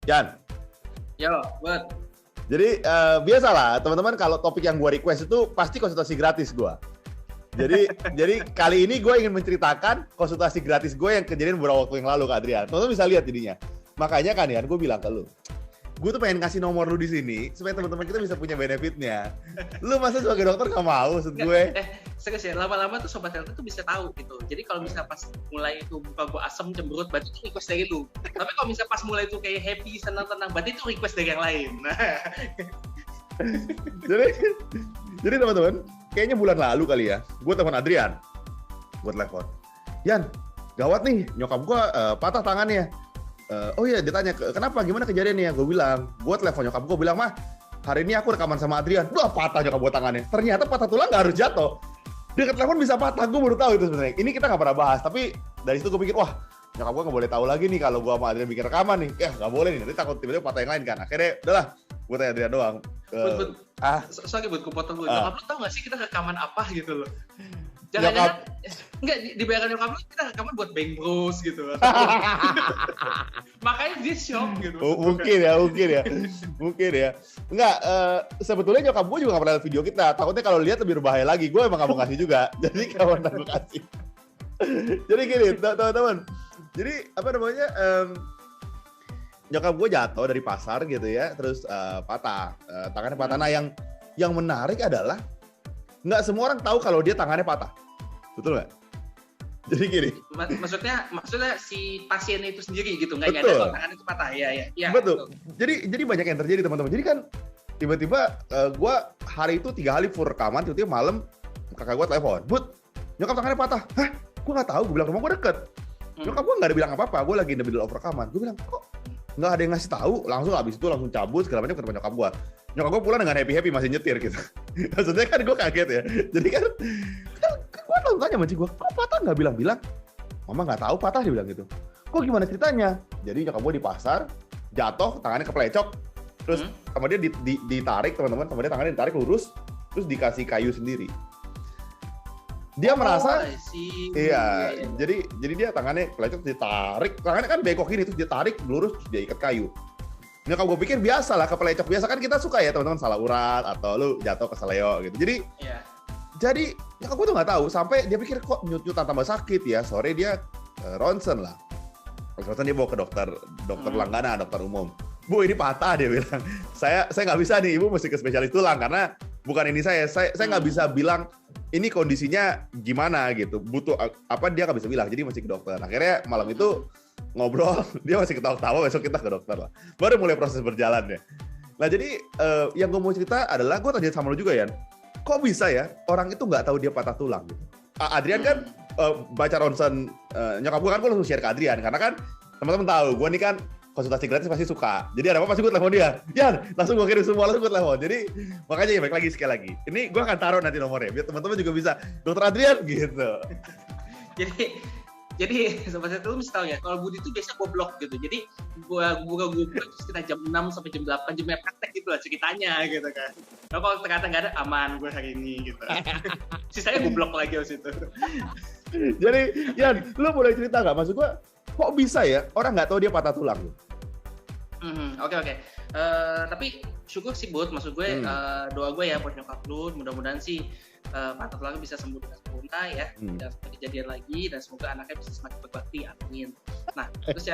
Yan. Yo, buat. Jadi biasalah teman-teman kalau topik yang gue request itu pasti konsultasi gratis gue. Jadi kali ini gue ingin menceritakan konsultasi gratis gue yang kejadian beberapa waktu yang lalu Kak Adrian. Teman-teman bisa lihat jadinya. Makanya kan Yan, gue bilang ke lu, gue tuh pengen kasih nomor lu di sini supaya teman-teman kita bisa punya benefitnya. Lu masa sebagai dokter gak mau maksud gue? Serius ya, lama-lama tuh sobat health tuh bisa tahu gitu. Jadi kalau misalnya pas mulai itu muka gue asem, cemberut, berarti itu request dari lu. Tapi kalau misalnya pas mulai itu kayak happy, senang-tenang, berarti itu request dari yang lain. jadi teman-teman, kayaknya bulan lalu kali ya, gue telepon Adrian, gue telepon, Yan, gawat nih, nyokap gue patah tangannya. Oh iya, dia tanya, kenapa, gimana kejadiannya? Gue bilang, gue telepon nyokap gue bilang, mah, hari ini aku rekaman sama Adrian, wah patah nyokap gue tangannya. Ternyata patah tulang gak harus jatuh. Dia ke telepon bisa patah, gue baru tahu itu sebenarnya. Ini kita gak pernah bahas, tapi dari situ gue pikir, wah, nyokap gue gak boleh tahu lagi nih kalau gue sama Adrian bikin rekaman nih. Ya gak boleh nih, nanti takut tiba-tiba patah yang lain kan. Akhirnya, udahlah, gue tanya Adrian doang. Sorry buat kupotong lu. Nyokap lu tau gak sih kita rekaman apa gitu loh? Jangan-jangan enggak dibayarkan nyokap lu kita rekaman buat Bang Bros gitu. Makanya dia shock gitu. Mungkin ya. Enggak, sebetulnya nyokap gue juga gak pernah lihat video kita. Takutnya kalau lihat lebih berbahaya lagi. Gue emang gak mau kasih juga. Jadi kawan gue kasih. Jadi gini, teman-teman. Jadi apa namanya? Nyokap gue jatuh dari pasar gitu ya, terus patah, tangannya patah. Nah yang menarik adalah nggak semua orang tahu kalau dia tangannya patah, betul nggak? Jadi gini. Maksudnya si pasien itu sendiri gitu, nggak ada kalau tangan itu patah, ya. Betul. Jadi banyak yang terjadi teman-teman. Jadi kan tiba-tiba gue hari itu 3 kali full rekaman, tiba-tiba malam kakak gue telepon, Bud, nyokap tangannya patah. Hah? Gue nggak tahu. Gue bilang rumah gue deket. Nyokap gue nggak ada bilang apa-apa. Gue lagi in the middle of rekaman. Gue bilang kok nggak ada yang ngasih tahu, langsung abis itu langsung cabut segala macam ketemu nyokap gue. Nyokap gue pulang dengan happy masih nyetir gitu. Maksudnya kan gue kaget ya. Jadi kan gue langsung tanya sama cik gue, kok patah nggak bilang-bilang? Mama nggak tahu patah, dia bilang gitu. Kok gimana ceritanya? Jadi nyokap gue di pasar jatuh, tangannya keplecok, terus sama dia ditarik teman-teman, sama dia tangannya ditarik lurus, terus dikasih kayu sendiri. Dia merasa, iya. Jadi dia tangannya kelecok, ditarik, tangannya kan bengkok gini, terus dia tarik lurus, terus dia ikat kayu. Nah kalau gue pikir biasa lah kepelecok, biasa kan kita suka ya teman-teman salah urat atau lu jatuh keseleo gitu. Jadi nyokap gue tuh nggak tahu, sampai dia pikir kok nyut-nyutan tambah sakit ya. Sore dia ronsen lah. Ronsen dia bawa ke dokter langganan, dokter umum. Bu ini patah, dia bilang. Saya nggak bisa nih, ibu mesti ke spesialis tulang karena bukan ini saya nggak bisa bilang ini kondisinya gimana gitu, butuh apa dia nggak bisa bilang, jadi mesti ke dokter. Akhirnya malam itu ngobrol, dia masih ketawa-tawa, besok kita ke dokter lah. Baru mulai proses berjalan ya. Nah jadi yang gue mau cerita adalah, gue tanya sama lu juga Yan, kok bisa ya orang itu nggak tahu dia patah tulang gitu. Adrian kan baca ronsen nyokap gue kan, gue langsung share ke Adrian karena kan teman-teman tahu gue nih kan konsultasi gratis pasti suka. Jadi ada apa pasti gue telepon dia. Yan, langsung gue kirim semua, langsung gue telepon. Jadi makanya ya balik lagi sekali lagi. Ini gue akan taruh nanti nomornya biar teman-teman juga bisa Dokter Adrian gitu. Jadi sobat saya tuh mesti tahu ya, kalau Budi itu biasa gue blok gitu. Jadi gue blok sekitar jam 6 sampai jam 8 jamnya praktek gitu lah ceritanya gitu kan. Nah, kalau ternyata nggak ada, aman gue hari ini gitu. Sisanya gue blok lagi habis itu. Jadi Yan, lu boleh cerita nggak? Maksud gue, kok bisa ya orang nggak tahu dia patah tulang? Oke. Tapi syukur sih Bud, maksud gue doa gue ya buat nyokap lu, mudah-mudahan sih patah tulang bisa sembuh dengan sempurna ya, tidak sampai kejadian lagi, dan semoga anaknya bisa semakin berbakti, amin. Nah terus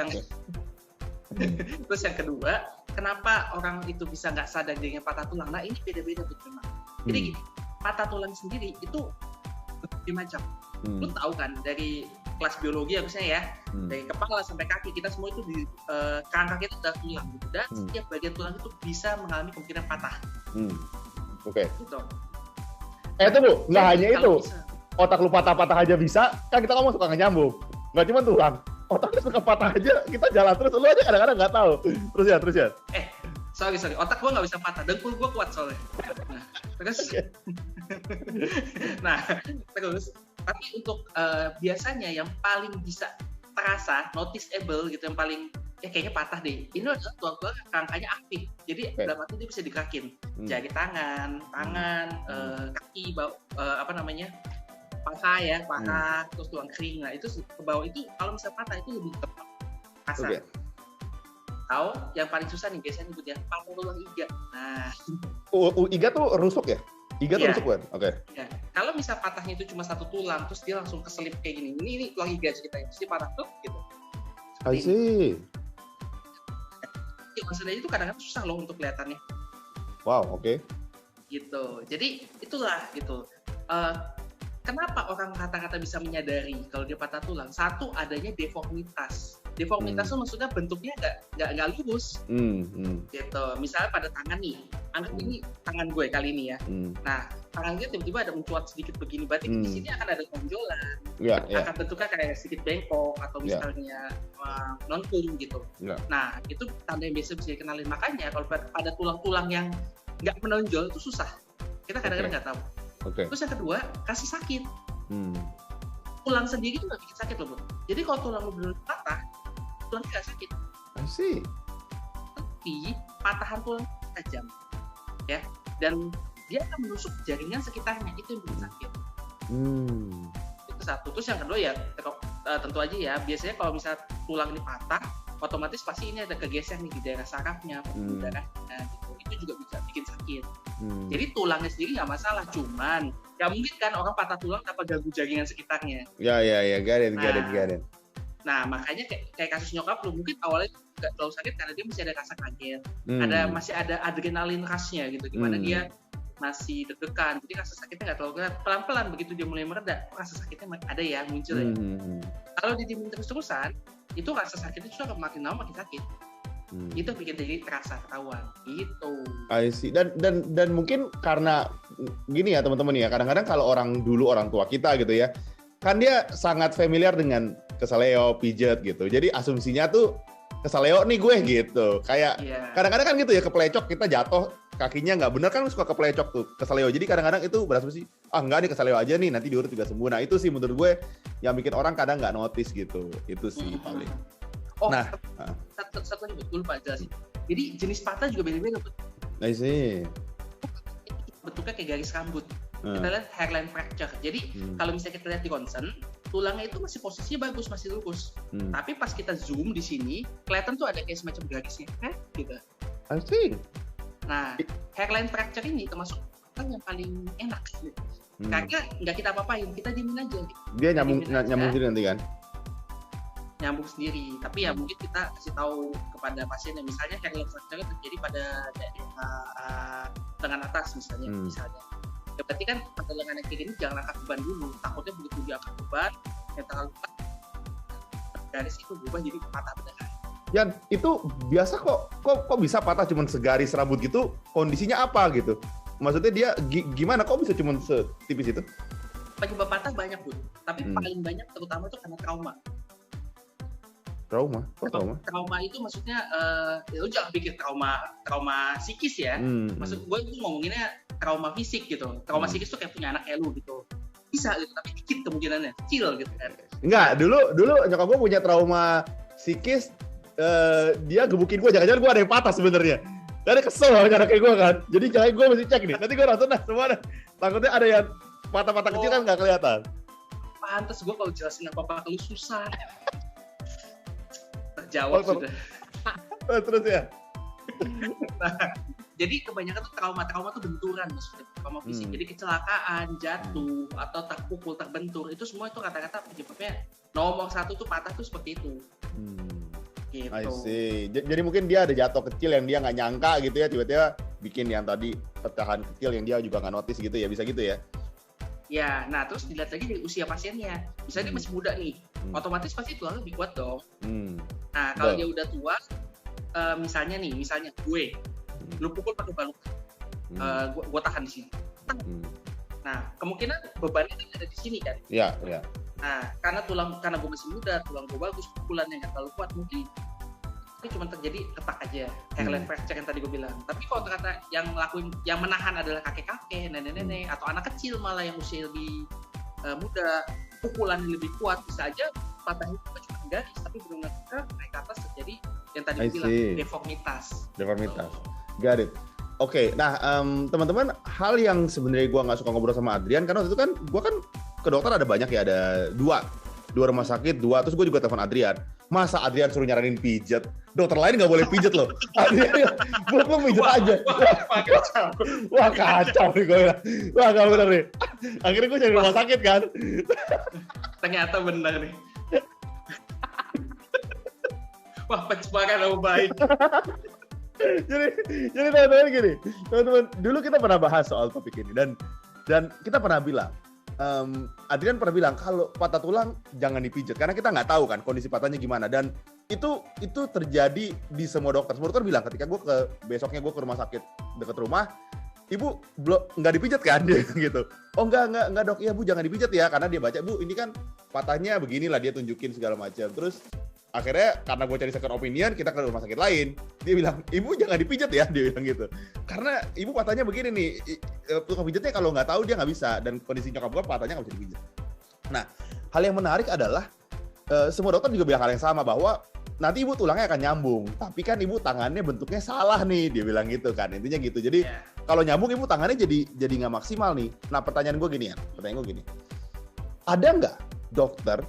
yang kedua, kenapa orang itu bisa nggak sadar dirinya patah tulang? Nah ini beda-beda tuh memang. Jadi gini, patah tulang sendiri itu berbagai macam. Lu tahu kan dari kelas biologi harusnya ya, dari kepala sampai kaki kita semua itu di kerangka kita ada tulang gitu, dan setiap bagian tulang itu bisa mengalami kemungkinan patah. Oke. Gitu. Itu Bu, nggak hanya itu. Bisa. Otak lu patah-patah aja bisa, kan kita ngomong suka nggak Nggak cuma tulang, otaknya suka patah aja, kita jalan terus, lu aja kadang-kadang nggak tahu. Terus ya. Sorry, otak gua nggak bisa patah, dengkul gua kuat soalnya. Terus, tapi untuk biasanya yang paling bisa terasa, noticeable gitu, yang paling kayaknya patah deh, ini adalah tulang-tulang yang kerangkanya aktif. Jadi dalam arti dia bisa digerakin, jari tangan, kaki, paha, terus tulang kering. Nah itu ke bawah itu kalau misalnya patah itu lebih tepat kasar. Atau yang paling susah nih biasanya nyebutnya patah tulang iga. Nah, iga tuh rusuk ya? Iga tuh Iya. rusuk kan? Oke. ya. Kalau misal patahnya itu cuma satu tulang, terus dia langsung keselip kayak gini. Ini tulang iga ceritanya. Terus dia patah tuh gitu. I see. Maksudnya itu kadang-kadang susah loh untuk kelihatannya. Wow, oke. Gitu. Jadi itulah gitu. Kenapa orang rata-rata bisa menyadari kalau dia patah tulang? Satu, adanya deformitas. Deformitas itu maksudnya bentuknya nggak lurus. Gitu. Misalnya pada tangan nih, anggap ini tangan gue kali ini ya. Nah, tangan gue tiba-tiba ada mencuat sedikit begini, berarti di sini akan ada tonjolan. Akan bentuknya kayak sedikit bengkok atau misalnya non-plumb gitu. Nah, itu tanda yang biasa bisa dikenalin. Makanya kalau pada tulang-tulang yang nggak menonjol itu susah. Kita kadang-kadang nggak tahu. Terus yang kedua, kasih sakit. Tulang sendiri itu nggak bikin sakit loh, Bro. Jadi kalau tulang lu benar patah, tulangnya nggak sakit. I see. Tapi patahan tulang tajam, ya, dan dia akan menusuk jaringan sekitarnya, itu yang bikin sakit. Itu satu. Terus yang kedua ya, tentu aja ya, biasanya kalau misalnya tulang ini patah, otomatis pasti ini ada kegeser nih di daerah sarafnya, darahnya, gitu. Itu juga bisa bikin sakit. Jadi tulangnya sendiri nggak masalah, cuman nggak mungkin kan orang patah tulang tanpa ganggu jaringan sekitarnya. Ya, got it. Nah, makanya kayak kasus nyokap lu, mungkin awalnya nggak terlalu sakit karena dia masih ada rasa kaget, masih ada adrenalin rush-nya gitu, gimana dia masih deg-degan, jadi rasa sakitnya nggak terlalu berat. Pelan-pelan begitu dia mulai mereda, rasa sakitnya ada ya, muncul ya. Kalau didiemin terus-terusan, itu rasa sakitnya justru akan makin lama makin sakit. Itu bikin jadi terasa ketahuan gitu. I see. Dan mungkin karena gini ya teman-teman ya, kadang-kadang kalau orang tua kita gitu ya, kan dia sangat familiar dengan kesaleo, pijet gitu. Jadi asumsinya tuh kesaleo nih gue gitu. Kayak kadang-kadang kan gitu ya, keplecok, kita jatuh kakinya nggak bener kan suka keplecok tuh kesaleo. Jadi kadang-kadang itu berasumsi enggak nih kesaleo aja nih, nanti diurut juga sembuh. Nah itu sih menurut gue yang bikin orang kadang nggak notice gitu. Itu sih paling. Satu lagi gue lupa jelasin. Jadi jenis patah juga beda-beda. I see. Bentuknya kayak garis rambut. Kita lihat hairline fracture. Jadi kalau misalnya kita lihat di concern, tulangnya itu masih posisinya bagus, masih lurus. Tapi pas kita zoom di sini, kelihatan tuh ada kayak semacam garisnya, gitu. I see. Nah, hairline fracture ini termasuk yang paling enak. Karena nggak kita apa-apain, kita diemin aja. Dia nyambung sendiri nanti kan? Nyambung sendiri, tapi ya mungkin kita kasih tahu kepada pasien yang misalnya hairline fracture terjadi pada daerah lengan atas misalnya. Ya berarti kan pada lengan yang kayak gini jangan angkat beban dulu, takutnya begitu dia angkat beban yang terlalu kuat garis itu berubah jadi patah beneran. Yan, itu biasa kok bisa patah cuma segaris rambut gitu, kondisinya apa gitu? Maksudnya dia gimana kok bisa cuma setipis itu? Penyebab patah banyak, Bud, tapi paling banyak terutama itu karena trauma. Trauma itu maksudnya lu jangan pikir trauma psikis ya. Maksud gue itu ngomonginnya trauma fisik gitu. Trauma psikis tuh kayak punya anak kayak lu gitu. Bisa gitu, tapi dikit kemungkinannya, kecil gitu kan. Enggak, dulu nyokap gue punya trauma psikis, dia gebukin gue, jangan-jangan gue ada yang patah sebenarnya. Dan dia kesel sama anak kayak gue kan. Jadi jangan gue mesti cek nih. Nanti gue nonton semua. Takutnya ada yang patah-patah kecil kan nggak kelihatan. Pantes gue kalau jelasin apa-apa lu susah. Terjawab sudah. Terus ya. Nah, jadi kebanyakan tuh trauma tuh benturan maksudnya, trauma fisik. Jadi kecelakaan, jatuh atau terpukul, terbentur, itu semua itu kata-kata penyebabnya nomor 1 tuh patah tuh seperti itu. Gitu. I see. Jadi mungkin dia ada jatuh kecil yang dia nggak nyangka gitu ya, tiba-tiba bikin yang tadi pecahan kecil yang dia juga nggak notice gitu ya, bisa gitu ya? Ya, nah terus dilihat lagi dari usia pasiennya. Misalnya dia masih muda nih, otomatis pasti tulangnya lebih kuat dong. Nah kalau dia udah tua, misalnya gue, lu pukul pakai balok, gue tahan di sini. Nah kemungkinan bebannya ada di sini kan? Iya. Nah karena gue masih muda, tulang gue bagus, pukulannya nggak terlalu kuat, mungkin ini cuma terjadi ketak aja, hairline fracture yang tadi gue bilang. Tapi kalau ternyata yang menahan adalah kakek-kakek, nenek-nenek, atau anak kecil malah yang usia lebih muda, pukulan lebih kuat, bisa aja patahnya cuma garis, tapi benar-benar naik ke atas terjadi yang tadi gue bilang deformitas. Got it. Oke, nah teman-teman, hal yang sebenarnya gue nggak suka ngobrol sama Adrian karena waktu itu kan gue kan ke dokter ada banyak ya, ada dua rumah sakit, terus gue juga telepon Adrian. Masa Adrian suruh nyaranin pijat? Dokter lain nggak boleh pijat loh. Adrian, buat lo pijat aja. Wah kacau nih gue. Wah nggak bener nih. Akhirnya gue cari rumah sakit kan. Ternyata benar nih. Wah, pencemaran nama baik. jadi teman-teman gini, teman-teman, dulu kita pernah bahas soal topik ini dan kita pernah bilang, Adrian pernah bilang kalau patah tulang jangan dipijat karena kita nggak tahu kan kondisi patahnya gimana, dan itu terjadi di semua dokter. Semua dokter bilang ketika besoknya gue ke rumah sakit dekat rumah, ibu nggak dipijat kan dia gitu. Oh enggak dok, iya bu jangan dipijat ya, karena dia baca bu ini kan patahnya beginilah, dia tunjukin segala macam. Terus akhirnya karena gue cari second opinion, kita ke rumah sakit lain. Dia bilang, ibu jangan dipijat ya, dia bilang gitu. Karena ibu patahnya begini nih, tukang pijatnya kalau nggak tahu dia nggak bisa, dan kondisi nyokap gue patahnya nggak bisa dipijat. Nah, hal yang menarik adalah semua dokter juga bilang hal yang sama, bahwa nanti ibu tulangnya akan nyambung, tapi kan ibu tangannya bentuknya salah nih, dia bilang gitu kan, intinya gitu. Jadi kalau nyambung ibu tangannya jadi nggak maksimal nih. Nah pertanyaan gue gini, ada nggak dokter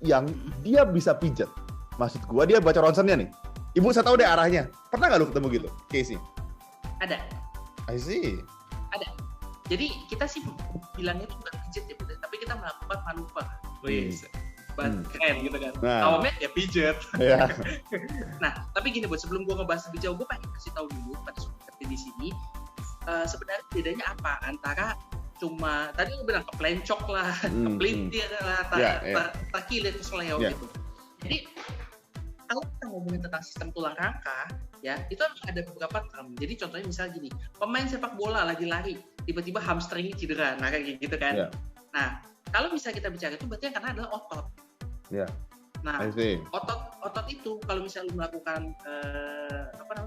yang dia bisa pijat? Maksud gue dia baca ronsennya nih, ibu saya tahu deh arahnya. Pernah nggak lu ketemu gitu case-nya? Ada. I see. Ada. Jadi kita sih bilangnya itu bukan pijat ya, tapi kita melakukan manuver. Keren gitu kan. Awalnya ya pijat. Yeah. Nah, tapi gini buat sebelum gue ngebahas lebih jauh, gue pengen kasih tahu dulu pada sobat di sini sebenarnya bedanya apa antara cuma tadi lu bilang keplencok lah, kepelintir lah, takilir, kesleo gitu. Jadi kalau kita ngomongin tentang sistem tulang rangka, ya itu ada beberapa term. Jadi contohnya misalnya gini, pemain sepak bola lagi lari, tiba-tiba hamstringnya cedera, nah kayak gitu kan. Yeah. Nah, kalau misalnya kita bicara itu berarti yang karena adalah otot. Yeah. Nah, otot itu kalau misalnya lu melakukan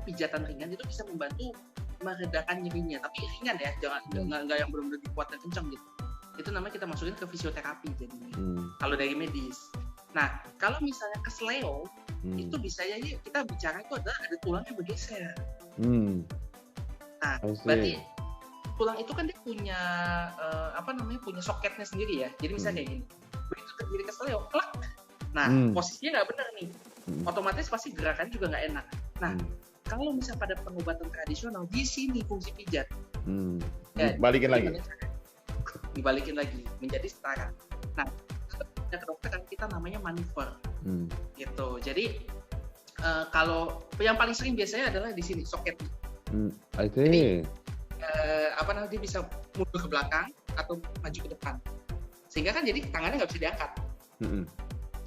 pijatan ringan itu bisa membantu meredakan nyerinya, tapi ringan ya, jangan nggak yang benar-benar kuat dan kencang gitu. Itu namanya kita masukin ke fisioterapi jadinya. Kalau dari medis. Nah, kalau misalnya kesleo itu bisa ya kita bicara itu adalah ada tulangnya bergeser. Nah, berarti tulang itu kan dia punya punya soketnya sendiri ya. Jadi misalnya kayak gini, begitu terjadi kesleo, klak. Nah, posisinya nggak benar nih. Otomatis pasti gerakan juga nggak enak. Nah, kalau misalnya pada pengobatan tradisional di sini fungsi pijat, dibalikin lagi menjadi setara. Nah, ke dokter kan kita namanya manuver, gitu. Jadi kalau yang paling sering biasanya adalah di sini soket. Jadi dia bisa mundur ke belakang atau maju ke depan, sehingga kan jadi tangannya nggak bisa diangkat.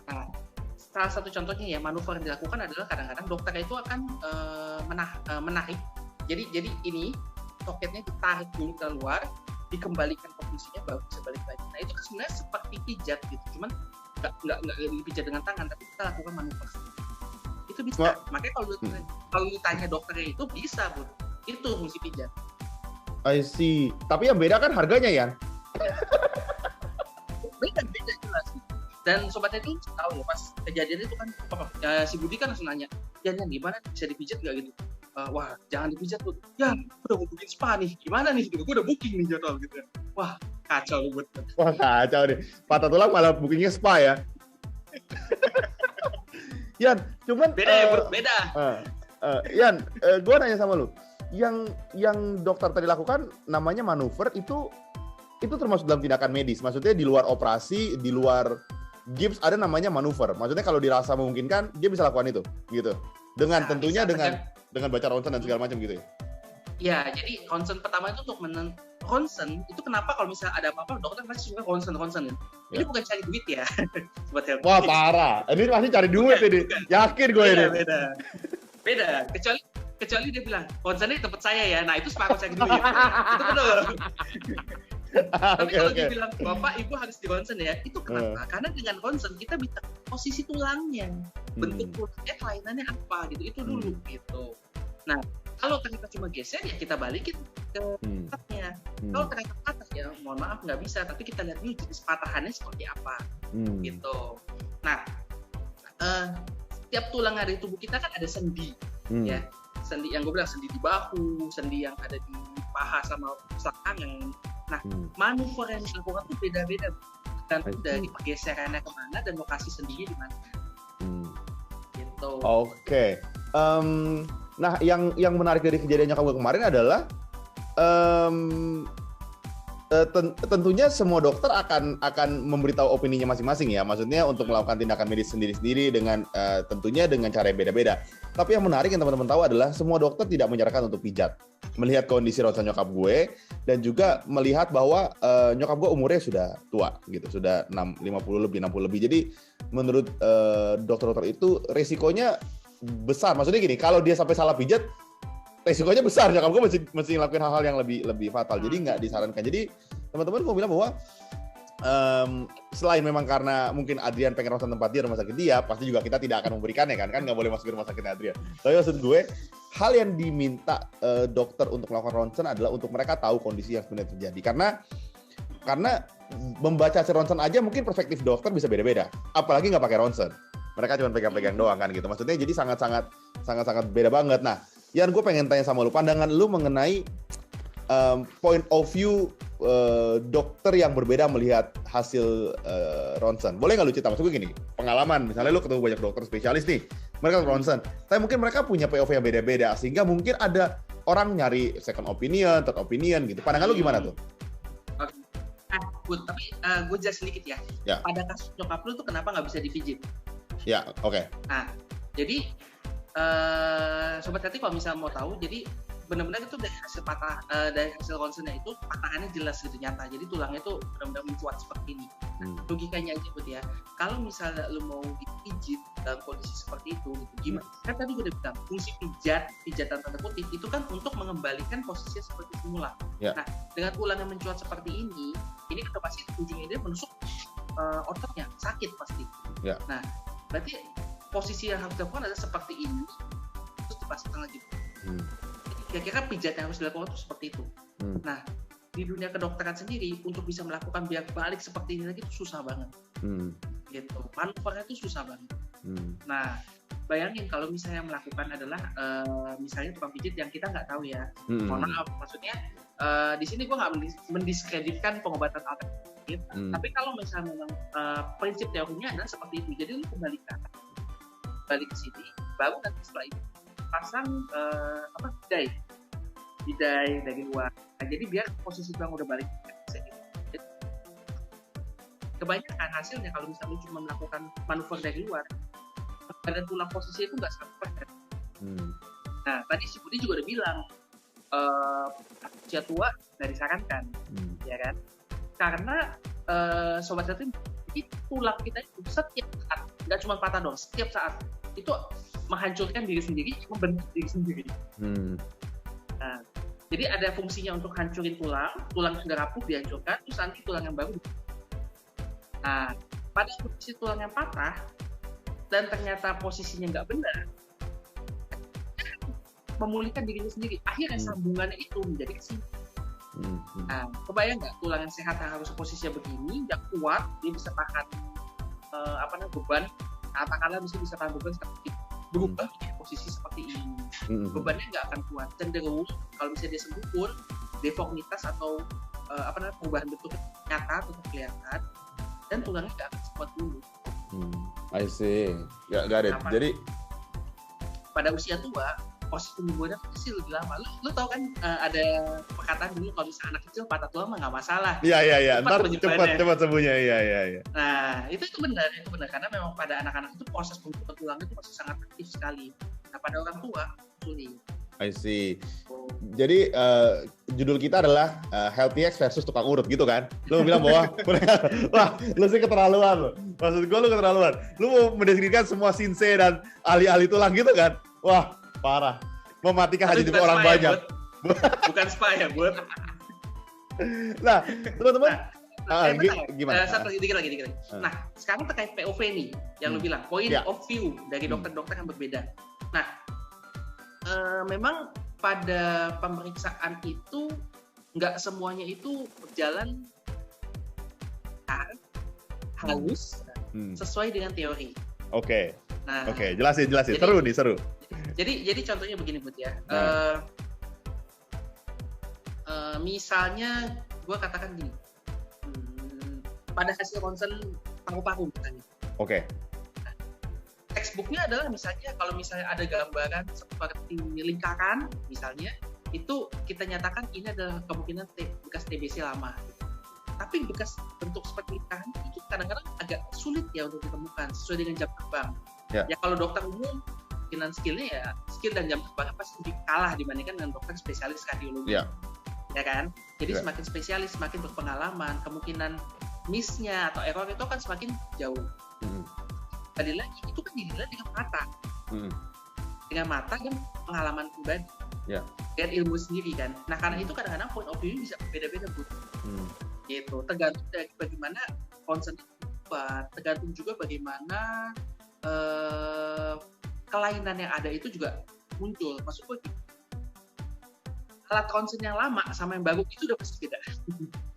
Nah, salah satu contohnya ya manuver yang dilakukan adalah kadang-kadang dokter itu akan menarik. Jadi ini soketnya ditarik dulu keluar, dikembalikan ke posisinya baru bisa balik lagi. Nah itu kan sebenarnya seperti pijat gitu, cuman nggak dipijat dengan tangan, tapi kita lakukan manuver. Itu bisa. Makanya kalau ditanya dokternya itu bisa, Bu. Itu fungsi pijat. I see. Tapi yang beda kan harganya ya? Beda jelas. Dan sobatnya itu tahu ya pas kejadian itu kan si Budi kan langsung nanya, Jan gimana bisa dipijat nggak gitu? Wah jangan dipijat tuh. Ya udah mau booking spa nih, gimana nih? Gue udah booking nih jadwal gitu. Wah kacau lu. Wah kacau nih. Patah tulang malah bookingnya spa ya. Yan, cuman beda ya bro, beda. Yan, gue nanya sama lu, yang dokter tadi lakukan namanya manuver itu termasuk dalam tindakan medis, maksudnya di luar operasi, di luar gips ada namanya manuver. Maksudnya kalau dirasa memungkinkan dia bisa lakukan itu, gitu. Dengan tentunya dengan baca ronsen dan segala macam gitu ya. Ya, jadi ronsen pertama itu untuk ronsen itu kenapa kalau misalnya ada apa-apa dokter pasti suka ronsen ya. Ini bukan cari duit ya. Wah parah. Ini pasti cari duit ini. Yakin gue ini. Beda. Kecuali dia bilang ronsennya di tempat saya ya. Nah itu sepakat cari duit. Itu benar. Tapi kalau dia bilang bapak ibu harus di ronsen ya, itu kenapa? Karena dengan ronsen kita bisa posisi tulangnya, bentuk tulangnya kelainannya apa gitu, itu dulu gitu. Nah kalau ternyata cuma geser ya kita balikin ke tempatnya. Kalau ternyata patah ya mohon maaf nggak bisa, tapi kita lihat dulu jenis patahannya seperti apa gitu. Nah setiap tulang ada di tubuh kita kan ada sendi ya. Sendi yang gue bilang sendi di bahu, sendi yang ada di paha sama selangkangan. Nah, manuver yang dilakukan itu beda-beda, tergantung dari pergeserannya kemana dan lokasi sendinya di mana. gitu. Oke. Nah, yang menarik dari kejadian nyokap gue kemarin adalah tentunya semua dokter akan memberitahu opininya masing-masing ya. Maksudnya untuk melakukan tindakan medis sendiri-sendiri dengan tentunya dengan cara yang beda-beda. Tapi yang menarik yang teman-teman tahu adalah semua dokter tidak menyarankan untuk pijat. Melihat kondisi ronsen nyokap gue dan juga melihat bahwa nyokap gue umurnya sudah tua gitu, sudah 50 lebih, 60 lebih. Jadi menurut dokter-dokter itu resikonya besar. Maksudnya gini, kalau dia sampai salah pijat resikonya besar, nyokap gue mesti ngelakuin hal-hal yang lebih fatal. Jadi nggak disarankan. Jadi teman-teman mau bilang bahwa selain memang karena mungkin Adrian pengen ronsen tempat dia rumah sakit dia, pasti juga kita tidak akan memberikannya kan nggak boleh masuk ke rumah sakitnya Adrian. Tapi maksud gue hal yang diminta dokter untuk melakukan ronsen adalah untuk mereka tahu kondisi yang sebenarnya terjadi. Karena membaca hasil ronsen aja mungkin perspektif dokter bisa beda-beda. Apalagi nggak pakai ronsen. Mereka cuma pegang-pegang doang kan gitu. Maksudnya jadi sangat beda banget. Nah, Yan, gue pengen tanya sama lu, pandangan lu mengenai point of view dokter yang berbeda melihat hasil ronsen. Boleh nggak lu cerita? Maksud gue gini, pengalaman, misalnya lu ketemu banyak dokter spesialis nih, mereka ronsen, tapi mungkin mereka punya POV yang beda-beda, sehingga mungkin ada orang nyari second opinion, third opinion gitu. Pandangan lu gimana tuh? Tapi gue jelasin sedikit ya. Pada kasus nyokap lu tuh kenapa nggak bisa dipijit? Ya, oke. Nah, jadi Sobat Hati kalau misalnya mau tahu, jadi benar-benar itu dari hasil ronsennya itu patahannya jelas gitu, nyata. Jadi tulangnya itu benar-benar mencuat seperti ini. Logikanya aja buat ya. Kalau misalnya lu mau dipijit dalam kondisi seperti itu, gitu, gimana? Kan tadi gue udah bilang fungsi pijatan tanda kutip itu kan untuk mengembalikan posisinya seperti semula. Nah, dengan tulang yang mencuat seperti ini udah pasti ujungnya dia menusuk ototnya, sakit pasti. Nah, berarti posisi yang harus dilakukan adalah seperti ini, terus dipasang lagi. Kira-kira pijat yang harus dilakukan itu seperti itu. Nah, di dunia kedokteran sendiri untuk bisa melakukan biak balik seperti ini lagi itu susah banget. Gitu. Manuvernya itu susah banget. Nah, bayangin kalau misalnya melakukan adalah misalnya tukang pijit yang kita nggak tahu ya. Mohon maaf, maksudnya di sini gue nggak mendiskreditkan pengobatan alternatif. Tapi kalau misalnya memang prinsip teorinya adalah seperti itu. Jadi lu balik ke sini, baru nanti setelah itu pasang bidai dari luar. Nah, jadi biar posisi tulang udah balik. Kebanyakan hasilnya kalau misalnya lu cuma melakukan manuver dari luar, badan tulang posisi itu nggak 100%. Nah, tadi si Budi juga udah bilang usia tua nggak disarankan, ya kan? Karena Sobat Hati, tulang kita itu setiap saat, nggak cuma patah dong, setiap saat itu menghancurkan diri sendiri, membentuk diri sendiri. Nah, jadi ada fungsinya untuk hancurin tulang yang sudah rapuh dihancurkan, terus nanti tulang yang baru. Nah, pada posisi tulang yang patah dan ternyata posisinya nggak benar, memulihkan dirinya sendiri. Akhirnya sambungannya itu menjadi kesini. Nah, kebayang nggak tulang yang sehat yang harus posisinya begini, nggak kuat, dia bisa tahan beban. Katakanlah bisa tahan beban seperti berubah posisi seperti ini, bebannya nggak akan kuat, cenderung kalau misalnya dia sembuh pun deformitas atau perubahan bentuk nyata tetap kelihatan dan tulangnya nggak akan sekuat dulu. I see. Got it. Jadi pada usia tua proses penyembuhannya pasti lebih lama. Lu tahu kan ada perkataan dulu kalau misalnya anak kecil patah tulang mah nggak masalah. Iya. Ntar cepat sembuhnya. Iya. Nah, itu benar karena memang pada anak-anak itu proses pembentukan tulang itu masih sangat aktif sekali. Nah, pada orang tua sulit. I see. Jadi judul kita adalah Healthy X versus tukang urut gitu kan? Lu bilang bahwa wah, lu sih keterlaluan. Maksud gue lu keterlaluan. Lu mau mendeskripsikan semua sinse dan ahli-ahli tulang gitu kan? Wah, parah. Mematikan hati orang banyak. Bukan spy ya, buat. Nah, teman-teman. Gimana? Dikit lagi. Nah, sekarang terkait POV nih, yang lu bilang, point of view dari dokter-dokter yang berbeda. Nah, memang pada pemeriksaan itu nggak semuanya itu berjalan halus sesuai dengan teori. Oke. Jelasin. Seru. Jadi contohnya begini Bud ya. Misalnya gue katakan gini. Pada hasil ronsen paru-paru misalnya. Oke. textbooknya adalah misalnya kalau misalnya ada gambaran seperti lingkaran misalnya, itu kita nyatakan ini adalah kemungkinan bekas TBC lama. Tapi bekas bentuk seperti lingkaran itu kadang-kadang agak sulit ya untuk ditemukan sesuai dengan jam terbang. Ya kalau dokter umum kemungkinan skill dan jam terbangnya pasti lebih kalah dibandingkan dengan dokter spesialis kardiologi. Ya kan? Jadi semakin spesialis, semakin berpengalaman, kemungkinan miss-nya atau error itu kan semakin jauh. Tadi lagi itu kan dinilai dengan mata. Dengan mata dan pengalaman pribadi. Dan ilmu sendiri kan. Nah, karena itu kadang-kadang point of view bisa berbeda-beda, Bu. Gitu. Tergantung dari bagaimana concern itu dibuat, tergantung juga bagaimana kelainan yang ada itu juga muncul. Maksud gue alat concern yang lama sama yang baru itu udah pasti beda.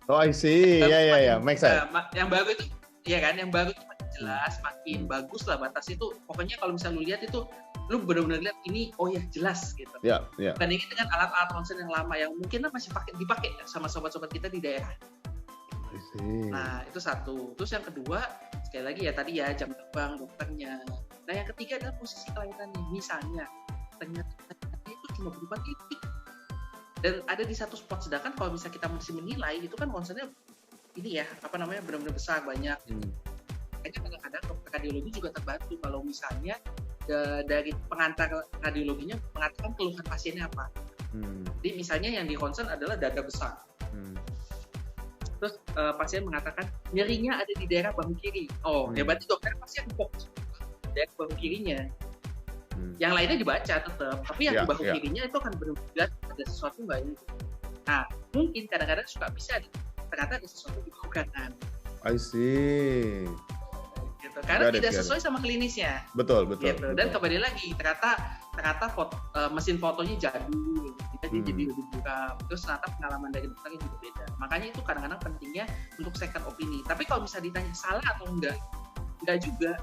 Oh, I see. Ya. Make sense. Yang baru itu, ya kan, yang baru itu makin jelas, makin bagus lah batas itu. Pokoknya kalau misalnya lu lihat itu, lu benar-benar lihat ini, oh ya jelas gitu. Bandingin dengan alat-alat concern yang lama yang mungkin masih dipakai sama sobat-sobat kita di daerah. I see. Nah, itu satu. Terus yang kedua, sekali lagi ya tadi ya jam terbang dokternya. Nah, yang ketiga adalah posisi kelainannya. Misalnya, ternyata itu cuma berupa titik. Dan ada di satu spot, sedangkan kalau misalnya kita masih menilai itu kan concernnya ini ya benar-benar besar banyak. Kayaknya kadang-kadang dokter kardiologi juga terbantu kalau misalnya dari pengantar kardiologinya mengatakan keluhan pasiennya apa. Jadi misalnya yang di concern adalah dada besar. Terus pasien mengatakan nyerinya ada di daerah bahu kiri. Ya berarti dokter pasti fokus daerah bahu kirinya. Yang lainnya dibaca tetap, tapi yang di bahu kirinya itu akan benar-benar ada sesuatu nggak ini. Nah, mungkin kadang-kadang suka bisa ternyata ada sesuatu di bahu kanan. I see. Gitu. Karena tidak sesuai sama klinisnya. Betul. Gitu. Dan kembali lagi, ternyata mesin fotonya jadul, jadi lebih buram. Terus ternyata pengalaman dari dokternya juga beda. Makanya itu kadang-kadang pentingnya untuk second opinion. Tapi kalau bisa ditanya salah atau enggak juga.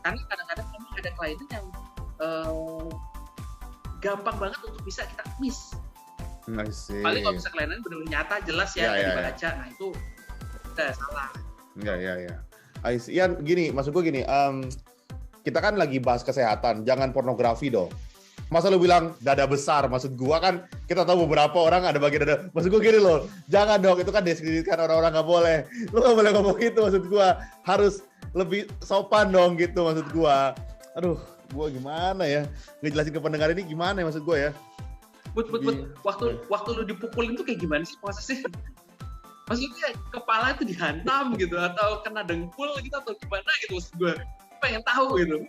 Karena kadang-kadang memang ada klien yang gampang banget untuk bisa kita miss. Paling kalau bisa kliennya benar-benar nyata, jelas ya, dibaca. Nah itu udah salah. Ya. Ian, gini, maksud gue gini, kita kan lagi bahas kesehatan, jangan pornografi dong. Masa lu bilang dada besar, maksud gue kan kita tahu beberapa orang ada bagian dada. Maksud gue gini loh, jangan dong, itu kan diskreditkan orang-orang, nggak boleh. Lu nggak boleh ngomong gitu, maksud gue harus lebih sopan dong gitu, maksud gue. Aduh, gue gimana ya ngejelasin ke pendengar ini gimana ya, maksud gue ya. Waktu lu dipukulin tuh kayak gimana sih prosesnya? Maksudnya kepala itu dihantam gitu atau kena dengkul gitu atau gimana gitu, maksud gue pengen tahu gitu.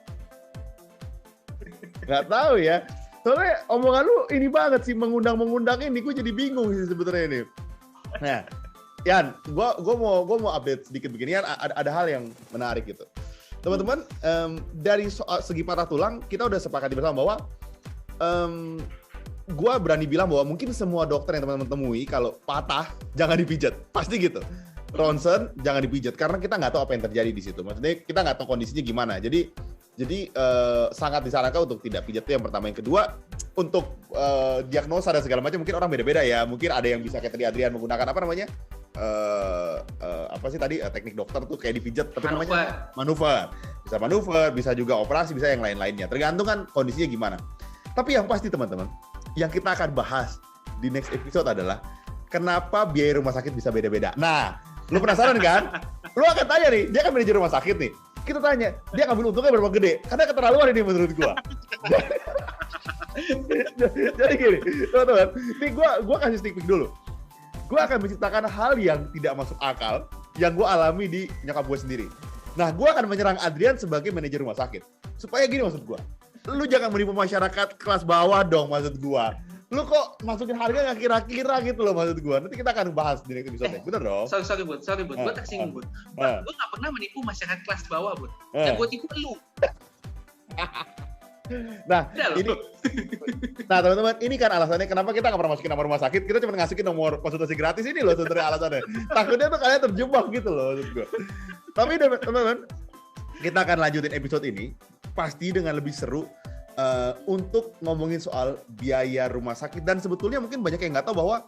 Nggak tahu ya, soalnya omongan lu ini banget sih, mengundang ini, gue jadi bingung sih sebenarnya ini. Nah, Yan, gue mau update sedikit begini, Yan, ada hal yang menarik gitu. Teman-teman, dari segi patah tulang, kita udah sepakati bersama bahwa gue berani bilang bahwa mungkin semua dokter yang teman-teman temui, kalau patah, jangan dipijat. Pasti gitu. Ronsen, jangan dipijat. Karena kita nggak tahu apa yang terjadi di situ. Maksudnya, kita nggak tahu kondisinya gimana. Jadi sangat disarankan untuk tidak pijat, itu yang pertama. Yang kedua, untuk diagnosa dan segala macam, mungkin orang beda-beda ya. Mungkin ada yang bisa kayak tadi Adrian menggunakan apa namanya? Apa sih tadi teknik dokter tuh kayak dipijat, tapi namanya manuver. Bisa manuver, bisa juga operasi, bisa yang lain-lainnya. Tergantung kan kondisinya gimana. Tapi yang pasti teman-teman, yang kita akan bahas di next episode adalah kenapa biaya rumah sakit bisa beda-beda. Nah, lu penasaran kan? Lu akan tanya nih, dia kan manajer rumah sakit nih. Kita tanya, dia ngambil untungnya berapa gede? Karena keterlaluan ini menurut gua. Jadi gini, teman-teman, ini gua kasih sneak peek dulu. Gua akan menceritakan hal yang tidak masuk akal yang gua alami di nyokap gua sendiri. Nah, gua akan menyerang Adrian sebagai manajer rumah sakit. Supaya gini maksud gua, lu jangan menipu masyarakat kelas bawah dong, maksud gua. Lu kok masukin harga nggak kira-kira gitu loh, maksud gua. Nanti kita akan bahas di next episode. Bener dong? Sorry Bud. Gua tersinggung, Bud. Gua nggak pernah menipu masyarakat kelas bawah, Bud. Yang gua tipu lu. Nah, teman-teman, ini kan alasannya kenapa kita nggak pernah masukin nomor rumah sakit. Kita cuma ngasihin nomor konsultasi gratis ini loh sebenarnya alasannya. Takutnya tuh kalian terjebak gitu loh, maksud gua. Tapi teman-teman, kita akan lanjutin episode ini pasti dengan lebih seru. Untuk ngomongin soal biaya rumah sakit, dan sebetulnya mungkin banyak yang nggak tahu bahwa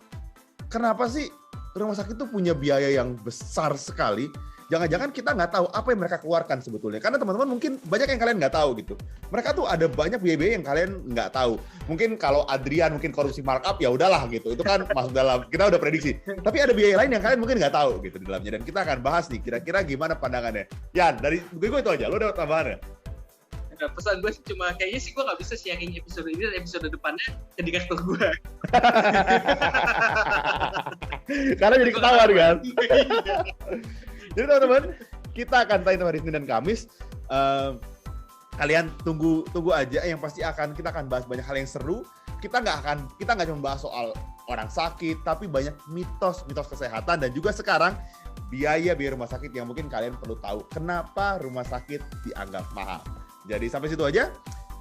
kenapa sih rumah sakit itu punya biaya yang besar sekali jangan-jangan kita nggak tahu apa yang mereka keluarkan sebetulnya. Karena teman-teman mungkin banyak yang kalian nggak tahu gitu. Mereka tuh ada banyak biaya-biaya yang kalian nggak tahu. Mungkin kalau Adrian mungkin korupsi markup, ya udahlah gitu. Itu kan masuk dalam, kita udah prediksi. Tapi ada biaya lain yang kalian mungkin nggak tahu gitu di dalamnya. Dan kita akan bahas nih, kira-kira gimana pandangannya. Yan, dari gue itu aja, lo ada tambahannya? Nah, pesan gue cuma kayaknya sih gue nggak bisa sharing episode ini dan episode depannya ke direktur gue. Karena jadi ketahuan kan. Jadi teman-teman, kita akan tayang hari Senin dan Kamis. Kalian tunggu aja, yang pasti kita akan bahas banyak hal yang seru. Kita nggak cuma bahas soal orang sakit, tapi banyak mitos kesehatan dan juga sekarang biaya rumah sakit yang mungkin kalian perlu tahu. Kenapa rumah sakit dianggap mahal? Jadi sampai situ aja.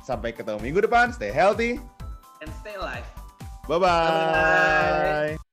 Sampai ketemu minggu depan. Stay healthy and stay alive. Bye-bye.